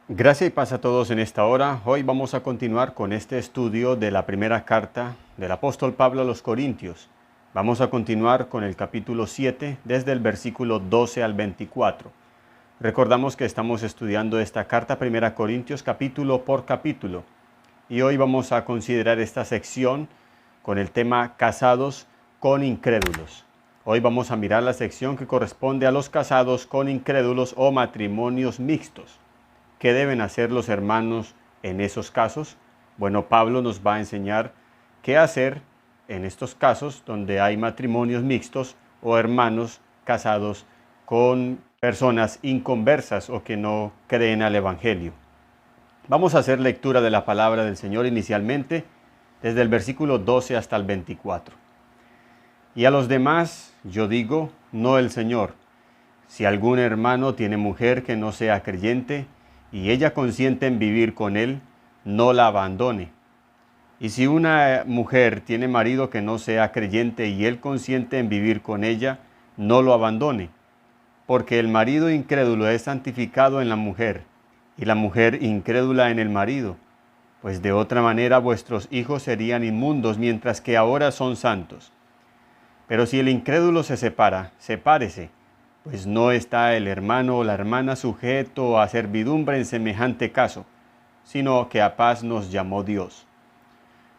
Gracias y paz a todos en esta hora. Hoy vamos a continuar con este estudio de la primera carta del apóstol Pablo a los Corintios. Vamos a continuar con el capítulo 7 desde el versículo 12 al 24. Recordamos que estamos estudiando esta carta primera Corintios capítulo por capítulo y hoy vamos a considerar esta sección con el tema casados con incrédulos. Hoy vamos a mirar la sección que corresponde a los casados con incrédulos o matrimonios mixtos. ¿Qué deben hacer los hermanos en esos casos? Bueno, Pablo nos va a enseñar qué hacer en estos casos donde hay matrimonios mixtos o hermanos casados con personas inconversas o que no creen al Evangelio. Vamos a hacer lectura de la palabra del Señor inicialmente desde el versículo 12 hasta el 24. Y a los demás yo digo, no el Señor. Si algún hermano tiene mujer que no sea creyente, y ella consiente en vivir con él, no la abandone. Y si una mujer tiene marido que no sea creyente y él consiente en vivir con ella, no lo abandone. Porque el marido incrédulo es santificado en la mujer, y la mujer incrédula en el marido. Pues de otra manera vuestros hijos serían inmundos, mientras que ahora son santos. Pero si el incrédulo se separa, sepárese, pues no está el hermano o la hermana sujeto a servidumbre en semejante caso, sino que a paz nos llamó Dios.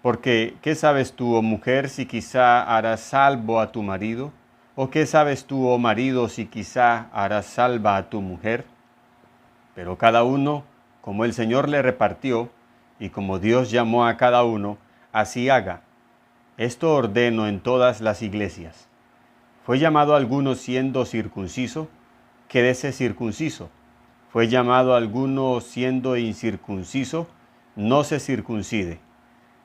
Porque, ¿qué sabes tú, oh mujer, si quizá harás salvo a tu marido? ¿O qué sabes tú, oh marido, si quizá harás salva a tu mujer? Pero cada uno, como el Señor le repartió, y como Dios llamó a cada uno, así haga. Esto ordeno en todas las iglesias. ¿Fue llamado alguno siendo circunciso? Quédese circunciso. ¿Fue llamado alguno siendo incircunciso? No se circuncide.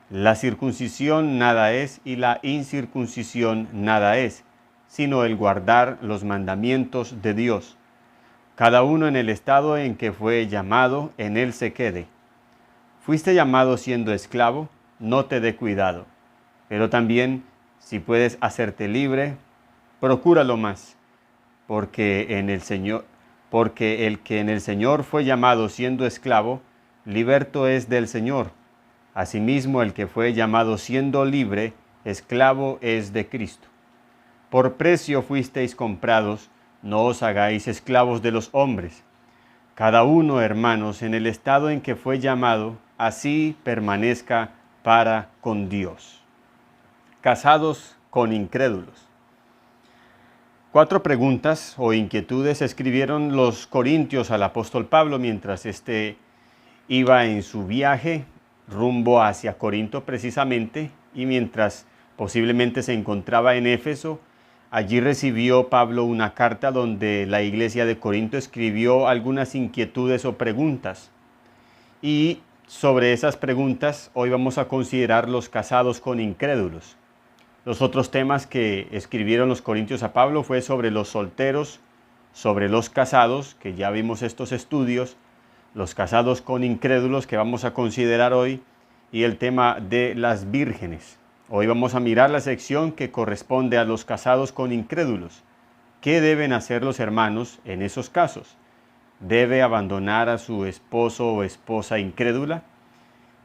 La circuncisión nada es y la incircuncisión nada es, sino el guardar los mandamientos de Dios. Cada uno en el estado en que fue llamado, en él se quede. Fuiste llamado siendo esclavo, no te dé cuidado. Pero también, si puedes hacerte libre, procúralo más, porque el que en el Señor fue llamado siendo esclavo, liberto es del Señor. Asimismo, el que fue llamado siendo libre, esclavo es de Cristo. Por precio fuisteis comprados, no os hagáis esclavos de los hombres. Cada uno, hermanos, en el estado en que fue llamado, así permanezca para con Dios. Casados con incrédulos. 4 preguntas o inquietudes escribieron los corintios al apóstol Pablo mientras éste iba en su viaje rumbo hacia Corinto precisamente, y mientras posiblemente se encontraba en Éfeso. Allí recibió Pablo una carta donde la iglesia de Corinto escribió algunas inquietudes o preguntas. Y sobre esas preguntas hoy vamos a considerar los casados con incrédulos. Los otros temas que escribieron los corintios a Pablo fue sobre los solteros, sobre los casados, que ya vimos estos estudios, los casados con incrédulos que vamos a considerar hoy, y el tema de las vírgenes. Hoy vamos a mirar la sección que corresponde a los casados con incrédulos. ¿Qué deben hacer los hermanos en esos casos? ¿Debe abandonar a su esposo o esposa incrédula?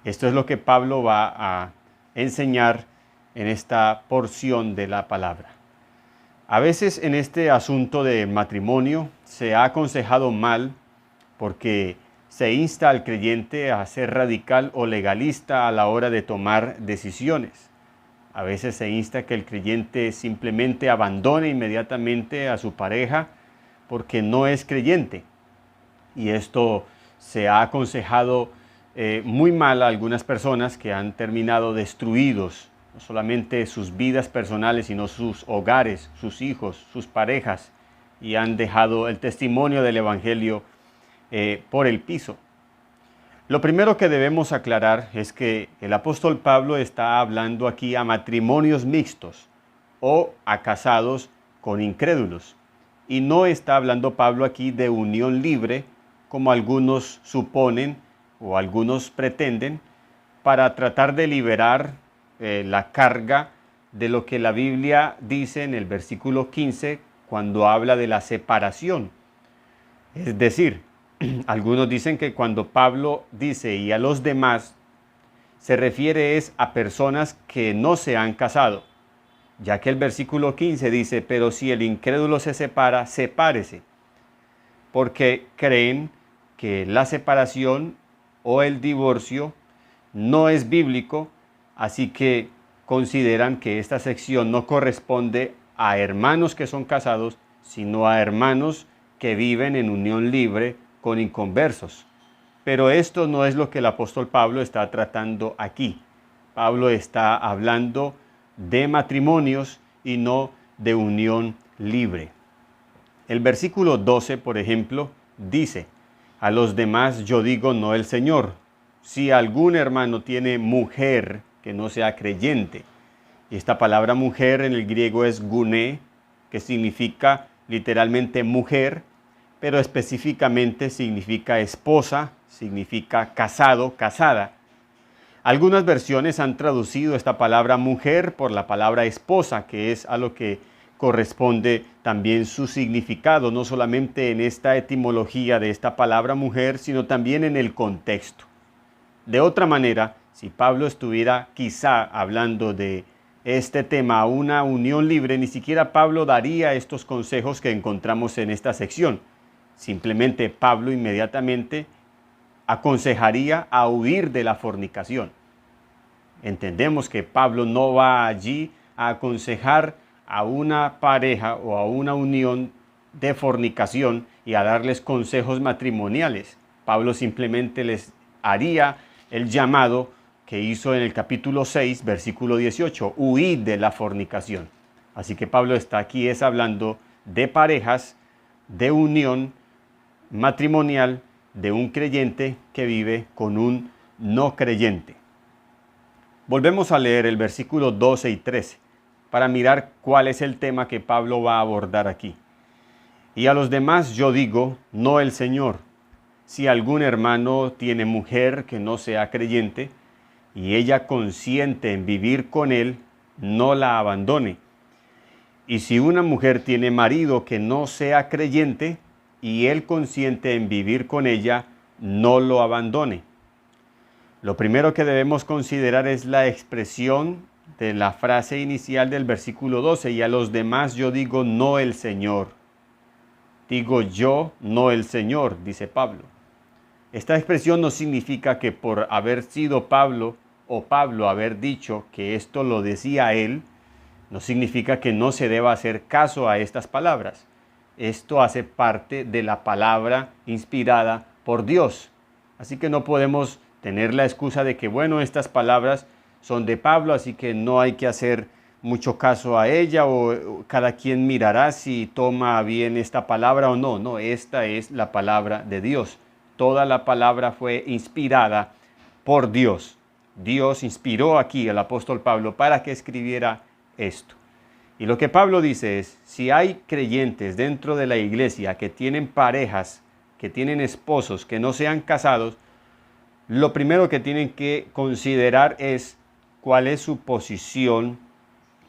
Esto es lo que Pablo va a enseñar en esta porción de la palabra. A veces en este asunto de matrimonio se ha aconsejado mal porque se insta al creyente a ser radical o legalista a la hora de tomar decisiones. A veces se insta que el creyente simplemente abandone inmediatamente a su pareja porque no es creyente. Y esto se ha aconsejado muy mal a algunas personas que han terminado destruidos, no solamente sus vidas personales, sino sus hogares, sus hijos, sus parejas, y han dejado el testimonio del Evangelio por el piso. Lo primero que debemos aclarar es que el apóstol Pablo está hablando aquí a matrimonios mixtos o a casados con incrédulos. Y no está hablando Pablo aquí de unión libre, como algunos suponen o algunos pretenden, para tratar de liberar la carga de lo que la Biblia dice en el versículo 15 cuando habla de la separación. Es decir, Algunos dicen que cuando Pablo dice y a los demás, se refiere es a personas que no se han casado, ya que el versículo 15 dice, pero si el incrédulo se separa, sepárese, porque creen que la separación o el divorcio no es bíblico, así que consideran que esta sección no corresponde a hermanos que son casados, sino a hermanos que viven en unión libre con inconversos. Pero esto no es lo que el apóstol Pablo está tratando aquí. Pablo está hablando de matrimonios y no de unión libre. El versículo 12, por ejemplo, dice, a los demás yo digo no el Señor. Si algún hermano tiene mujer que no sea creyente, y esta palabra mujer en el griego es guné, que significa literalmente mujer, pero específicamente significa esposa, significa casado, casada. Algunas versiones han traducido esta palabra mujer por la palabra esposa, que es a lo que corresponde también su significado, no solamente en esta etimología de esta palabra mujer, sino también en el contexto. De otra manera, si Pablo estuviera quizá hablando de este tema, una unión libre, ni siquiera Pablo daría estos consejos que encontramos en esta sección. Simplemente Pablo inmediatamente aconsejaría a huir de la fornicación. Entendemos que Pablo no va allí a aconsejar a una pareja o a una unión de fornicación y a darles consejos matrimoniales. Pablo simplemente les haría el llamado que hizo en el capítulo 6, versículo 18, huid de la fornicación. Así que Pablo está aquí hablando de parejas, de unión matrimonial de un creyente que vive con un no creyente. Volvemos a leer el versículo 12 y 13 para mirar cuál es el tema que Pablo va a abordar aquí. Y a los demás yo digo, no el Señor. Si algún hermano tiene mujer que no sea creyente y ella consiente en vivir con él, no la abandone. Y si una mujer tiene marido que no sea creyente y él consiente en vivir con ella, no lo abandone. Lo primero que debemos considerar es la expresión de la frase inicial del versículo 12, y a los demás yo digo no el Señor. Digo yo, no el Señor, dice Pablo. Esta expresión no significa que por haber sido Pablo o Pablo haber dicho que esto lo decía él, no significa que no se deba hacer caso a estas palabras. Esto hace parte de la palabra inspirada por Dios. Así que no podemos tener la excusa de que, bueno, estas palabras son de Pablo, así que no hay que hacer mucho caso a ella o cada quien mirará si toma bien esta palabra o no. No, esta es la palabra de Dios. Toda la palabra fue inspirada por Dios. Dios inspiró aquí al apóstol Pablo para que escribiera esto. Y lo que Pablo dice es, si hay creyentes dentro de la iglesia que tienen parejas, que tienen esposos, que no sean casados, lo primero que tienen que considerar es cuál es su posición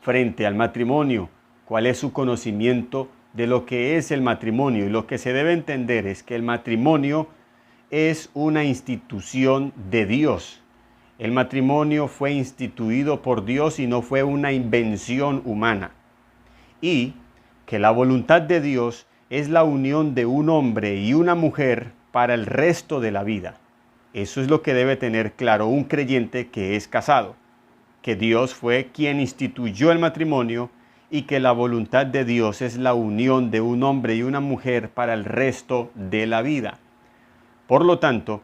frente al matrimonio, cuál es su conocimiento de lo que es el matrimonio. Y lo que se debe entender es que el matrimonio es una institución de Dios. El matrimonio fue instituido por Dios y no fue una invención humana. Y que la voluntad de Dios es la unión de un hombre y una mujer para el resto de la vida. Eso es lo que debe tener claro un creyente que es casado, que Dios fue quien instituyó el matrimonio y que la voluntad de Dios es la unión de un hombre y una mujer para el resto de la vida. Por lo tanto,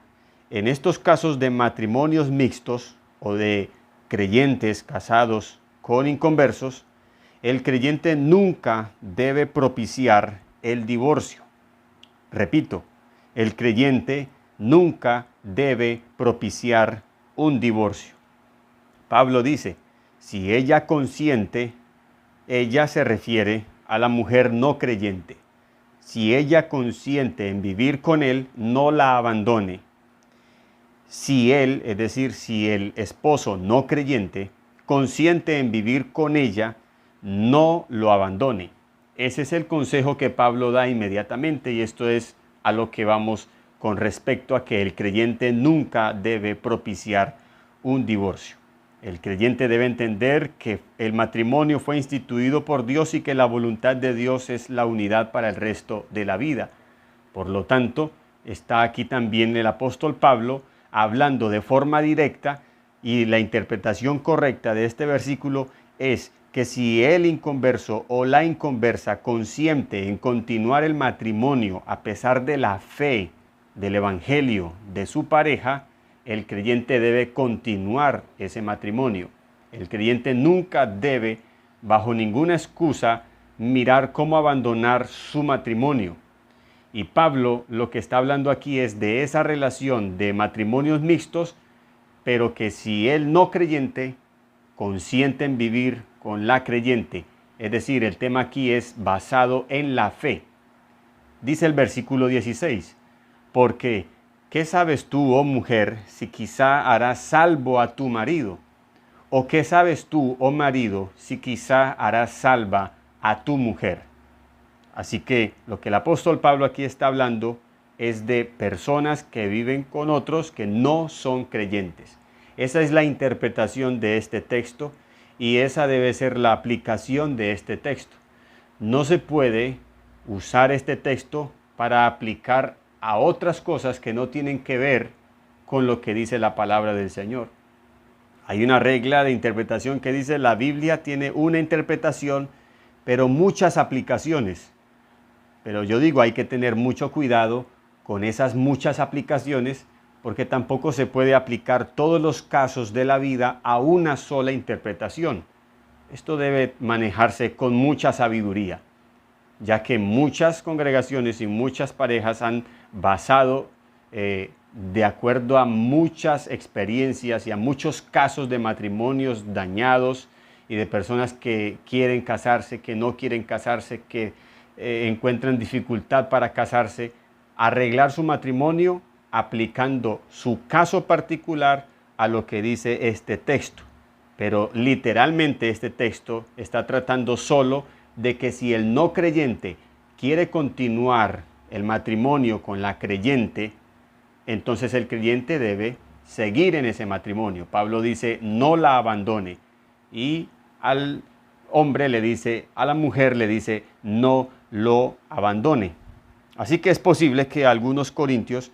en estos casos de matrimonios mixtos o de creyentes casados con inconversos, el creyente nunca debe propiciar el divorcio. Repito, el creyente nunca debe propiciar un divorcio. Pablo dice, si ella consiente, ella se refiere a la mujer no creyente. Si ella consiente en vivir con él, no la abandone. Si él, es decir, si el esposo no creyente, consiente en vivir con ella, no lo abandone. Ese es el consejo que Pablo da inmediatamente y esto es a lo que vamos con respecto a que el creyente nunca debe propiciar un divorcio. El creyente debe entender que el matrimonio fue instituido por Dios y que la voluntad de Dios es la unidad para el resto de la vida. Por lo tanto, está aquí también el apóstol Pablo hablando de forma directa, y la interpretación correcta de este versículo es que si el inconverso o la inconversa consiente en continuar el matrimonio a pesar de la fe del evangelio de su pareja, el creyente debe continuar ese matrimonio. El creyente nunca debe, bajo ninguna excusa, mirar cómo abandonar su matrimonio. Y Pablo lo que está hablando aquí es de esa relación de matrimonios mixtos, pero que si el no creyente consiente en vivir con la creyente, es decir, el tema aquí es basado en la fe. Dice el versículo 16, porque ¿qué sabes tú, oh mujer, si quizá harás salvo a tu marido? ¿O qué sabes tú, oh marido, si quizá harás salva a tu mujer? Así que lo que el apóstol Pablo aquí está hablando es de personas que viven con otros que no son creyentes. Esa es la interpretación de este texto y esa debe ser la aplicación de este texto. No se puede usar este texto para aplicar a otras cosas que no tienen que ver con lo que dice la palabra del Señor. Hay una regla de interpretación que dice la Biblia tiene una interpretación, pero muchas aplicaciones. Pero yo digo, hay que tener mucho cuidado con esas muchas aplicaciones, porque tampoco se puede aplicar todos los casos de la vida a una sola interpretación. Esto debe manejarse con mucha sabiduría, ya que muchas congregaciones y muchas parejas han basado de acuerdo a muchas experiencias y a muchos casos de matrimonios dañados y de personas que quieren casarse, que no quieren casarse, que encuentran dificultad para casarse, arreglar su matrimonio aplicando su caso particular a lo que dice este texto. Pero literalmente este texto está tratando solo de que si el no creyente quiere continuar el matrimonio con la creyente, entonces el creyente debe seguir en ese matrimonio. Pablo dice, no la abandone. Y al hombre le dice, a la mujer le dice, no lo abandone. Así que es posible que algunos corintios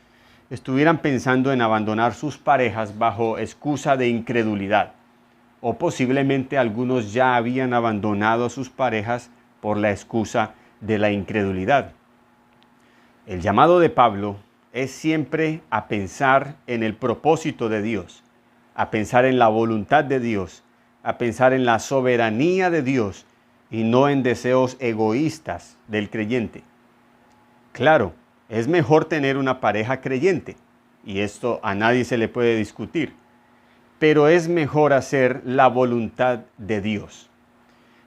estuvieran pensando en abandonar sus parejas bajo excusa de incredulidad. O posiblemente algunos ya habían abandonado a sus parejas por la excusa de la incredulidad. El llamado de Pablo es siempre a pensar en el propósito de Dios, a pensar en la voluntad de Dios, a pensar en la soberanía de Dios y no en deseos egoístas del creyente. Claro, es mejor tener una pareja creyente, y esto a nadie se le puede discutir, pero es mejor hacer la voluntad de Dios.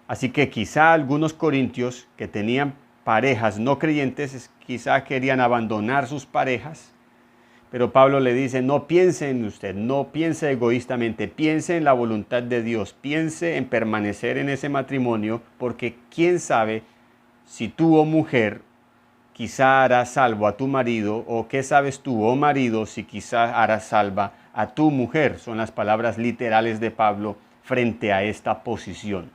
Así que quizá algunos corintios que tenían parejas no creyentes, quizá querían abandonar sus parejas, pero Pablo le dice, no piense en usted, no piense egoístamente, piense en la voluntad de Dios, piense en permanecer en ese matrimonio, porque quién sabe si tú, oh mujer, quizá harás salvo a tu marido, o qué sabes tú, oh marido, si quizá harás salva a tu mujer. Son las palabras literales de Pablo frente a esta posición.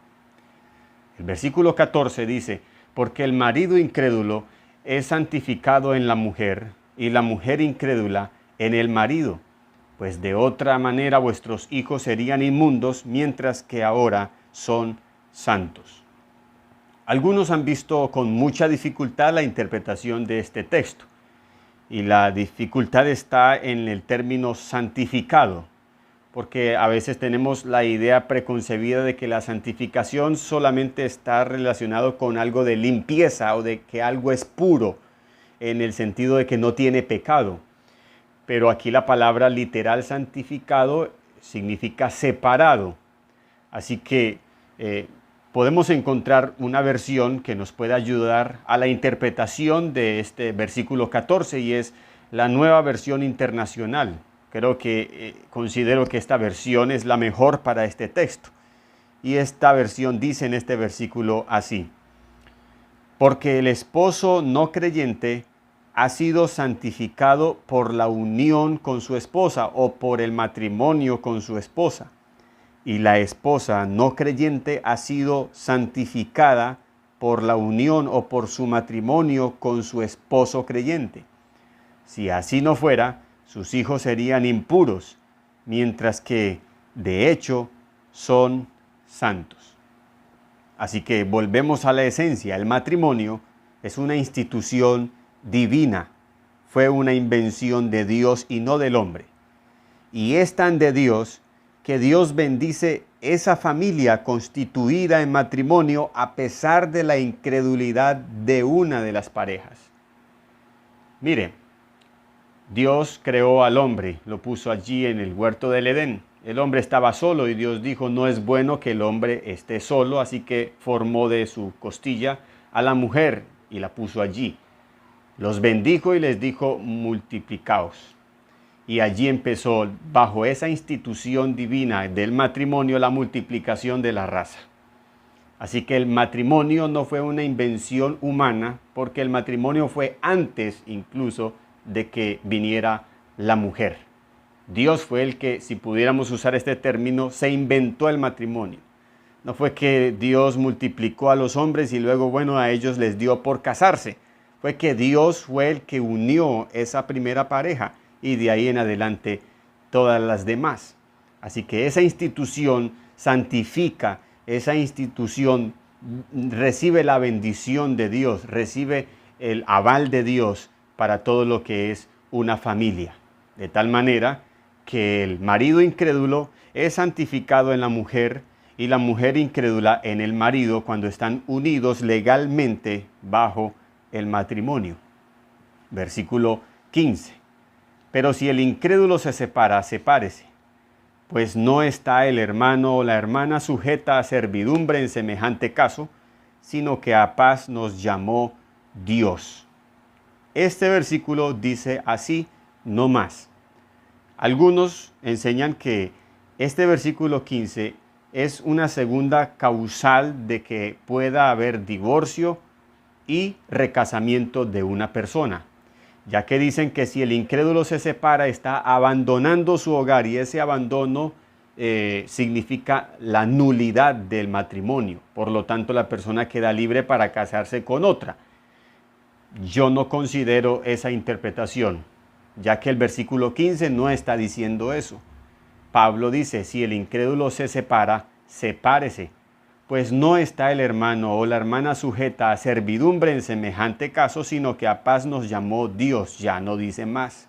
El versículo 14 dice, porque el marido incrédulo es santificado en la mujer, y la mujer incrédula en el marido, pues de otra manera vuestros hijos serían inmundos, mientras que ahora son santos. Algunos han visto con mucha dificultad la interpretación de este texto, y la dificultad está en el término santificado, porque a veces tenemos la idea preconcebida de que la santificación solamente está relacionado con algo de limpieza o de que algo es puro, en el sentido de que no tiene pecado. Pero aquí la palabra literal santificado significa separado. Así que podemos encontrar una versión que nos puede ayudar a la interpretación de este versículo 14 y es la Nueva Versión Internacional. Considero que esta versión es la mejor para este texto. Y esta versión dice en este versículo así: porque el esposo no creyente ha sido santificado por la unión con su esposa o por el matrimonio con su esposa. Y la esposa no creyente ha sido santificada por la unión o por su matrimonio con su esposo creyente. Si así no fuera, sus hijos serían impuros, mientras que, de hecho, son santos. Así que volvemos a la esencia. El matrimonio es una institución divina. Fue una invención de Dios y no del hombre. Y es tan de Dios que Dios bendice esa familia constituida en matrimonio a pesar de la incredulidad de una de las parejas. Mire, Dios creó al hombre, lo puso allí en el huerto del Edén. El hombre estaba solo y Dios dijo, no es bueno que el hombre esté solo, así que formó de su costilla a la mujer y la puso allí. Los bendijo y les dijo, multiplicaos. Y allí empezó, bajo esa institución divina del matrimonio, la multiplicación de la raza. Así que el matrimonio no fue una invención humana, porque el matrimonio fue antes incluso de que viniera la mujer. Dios fue el que, si pudiéramos usar este término, se inventó el matrimonio. No fue que Dios multiplicó a los hombres y luego, bueno, a ellos les dio por casarse. Fue que Dios fue el que unió esa primera pareja y de ahí en adelante todas las demás. Así que esa institución santifica, esa institución recibe la bendición de Dios, recibe el aval de Dios para todo lo que es una familia. De tal manera que el marido incrédulo es santificado en la mujer y la mujer incrédula en el marido cuando están unidos legalmente bajo el matrimonio. Versículo 15. Pero si el incrédulo se separa, sepárese, pues no está el hermano o la hermana sujeta a servidumbre en semejante caso, sino que a paz nos llamó Dios. Este versículo dice así, no más. Algunos enseñan que este versículo 15 es una segunda causal de que pueda haber divorcio y recasamiento de una persona, ya que dicen que si el incrédulo se separa está abandonando su hogar y ese abandono significa la nulidad del matrimonio. Por lo tanto, la persona queda libre para casarse con otra. Yo no considero esa interpretación, ya que el versículo 15 no está diciendo eso. Pablo dice, si el incrédulo se separa, sepárese, pues no está el hermano o la hermana sujeta a servidumbre en semejante caso, sino que a paz nos llamó Dios, ya no dice más.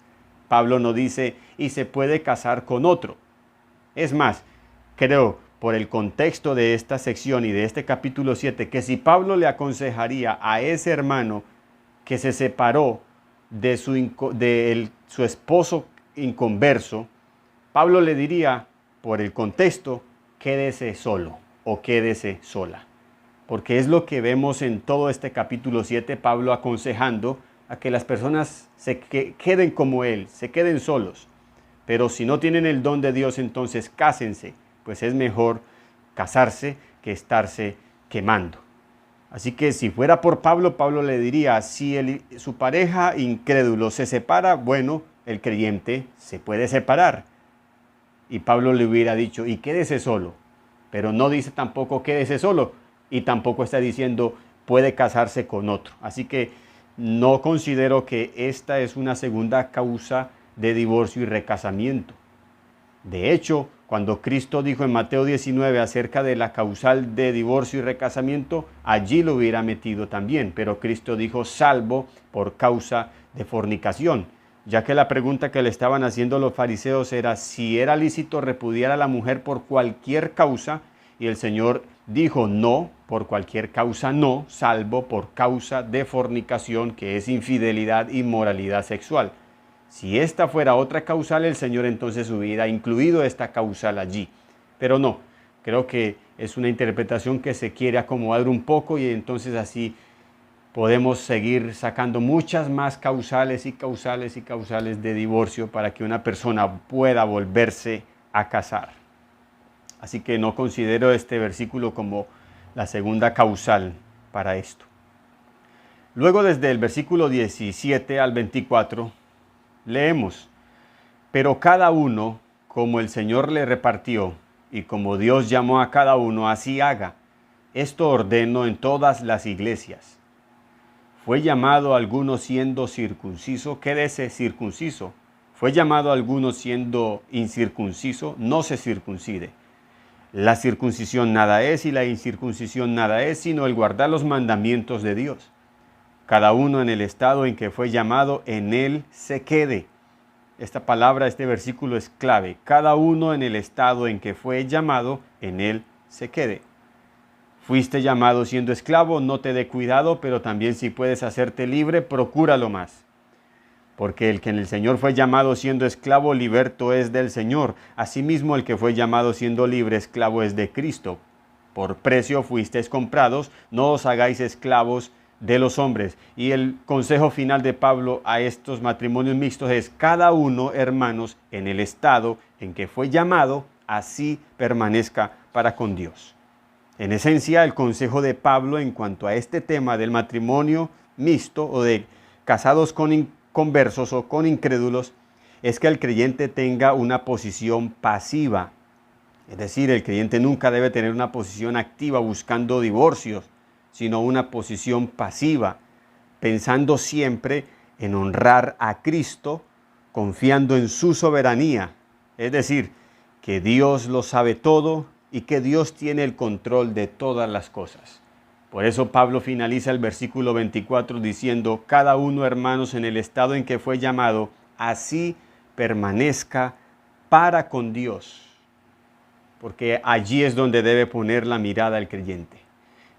Pablo no dice, y se puede casar con otro. Es más, creo, por el contexto de esta sección y de este capítulo 7, que si Pablo le aconsejaría a ese hermano que se separó de su esposo inconverso, Pablo le diría, por el contexto, quédese solo o quédese sola. Porque es lo que vemos en todo este capítulo 7, Pablo aconsejando a que las personas se queden como él, se queden solos. Pero si no tienen el don de Dios, entonces cásense, pues es mejor casarse que estarse quemando. Así que si fuera por Pablo, Pablo le diría, si su pareja incrédulo se separa, bueno, el creyente se puede separar. Y Pablo le hubiera dicho, y quédese solo. Pero no dice tampoco quédese solo. Y tampoco está diciendo puede casarse con otro. Así que no considero que esta es una segunda causa de divorcio y recasamiento. De hecho, cuando Cristo dijo en Mateo 19 acerca de la causal de divorcio y recasamiento, allí lo hubiera metido también. Pero Cristo dijo salvo por causa de fornicación, ya que la pregunta que le estaban haciendo los fariseos era si era lícito repudiar a la mujer por cualquier causa, y el Señor dijo no, por cualquier causa no, salvo por causa de fornicación, que es infidelidad y inmoralidad sexual. Si esta fuera otra causal, el Señor entonces hubiera incluido esta causal allí. Pero no, creo que es una interpretación que se quiere acomodar un poco y entonces así podemos seguir sacando muchas más causales y causales y causales de divorcio para que una persona pueda volverse a casar. Así que no considero este versículo como la segunda causal para esto. Luego desde el versículo 17 al 24 leemos: pero cada uno, como el Señor le repartió, y como Dios llamó a cada uno, así haga. Esto ordeno en todas las iglesias. Fue llamado alguno siendo circunciso, quédese circunciso. Fue llamado alguno siendo incircunciso, no se circuncide. La circuncisión nada es y la incircuncisión nada es, sino el guardar los mandamientos de Dios. Cada uno en el estado en que fue llamado, en él se quede. Esta palabra, este versículo es clave. Cada uno en el estado en que fue llamado, en él se quede. Fuiste llamado siendo esclavo, no te dé cuidado, pero también si puedes hacerte libre, procúralo más. Porque el que en el Señor fue llamado siendo esclavo, liberto es del Señor. Asimismo, el que fue llamado siendo libre, esclavo es de Cristo. Por precio fuisteis comprados, no os hagáis esclavos de los hombres. Y el consejo final de Pablo a estos matrimonios mixtos es: cada uno, hermanos, en el estado en que fue llamado, así permanezca para con Dios. En esencia, el consejo de Pablo en cuanto a este tema del matrimonio mixto o de casados con inconversos o con incrédulos es que el creyente tenga una posición pasiva. Es decir, el creyente nunca debe tener una posición activa buscando divorcios, sino una posición pasiva, pensando siempre en honrar a Cristo, confiando en su soberanía. Es decir, que Dios lo sabe todo y que Dios tiene el control de todas las cosas. Por eso Pablo finaliza el versículo 24 diciendo: cada uno, hermanos, en el estado en que fue llamado, así permanezca para con Dios. Porque allí es donde debe poner la mirada el creyente.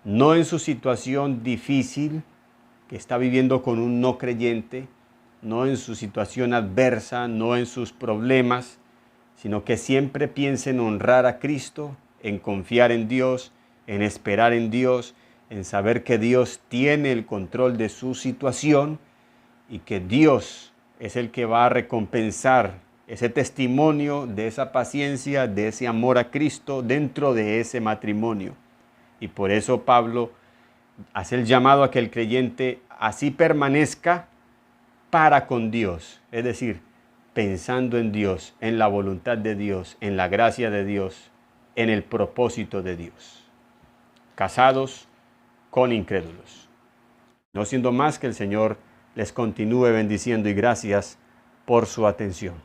No en su situación difícil que está viviendo con un no creyente, no en su situación adversa, no en sus problemas, sino que siempre piense en honrar a Cristo, en confiar en Dios, en esperar en Dios, en saber que Dios tiene el control de su situación y que Dios es el que va a recompensar ese testimonio de esa paciencia, de ese amor a Cristo dentro de ese matrimonio. Y por eso Pablo hace el llamado a que el creyente así permanezca para con Dios, es decir, pensando en Dios, en la voluntad de Dios, en la gracia de Dios, en el propósito de Dios. Casados con incrédulos. No siendo más, que el Señor les continúe bendiciendo y gracias por su atención.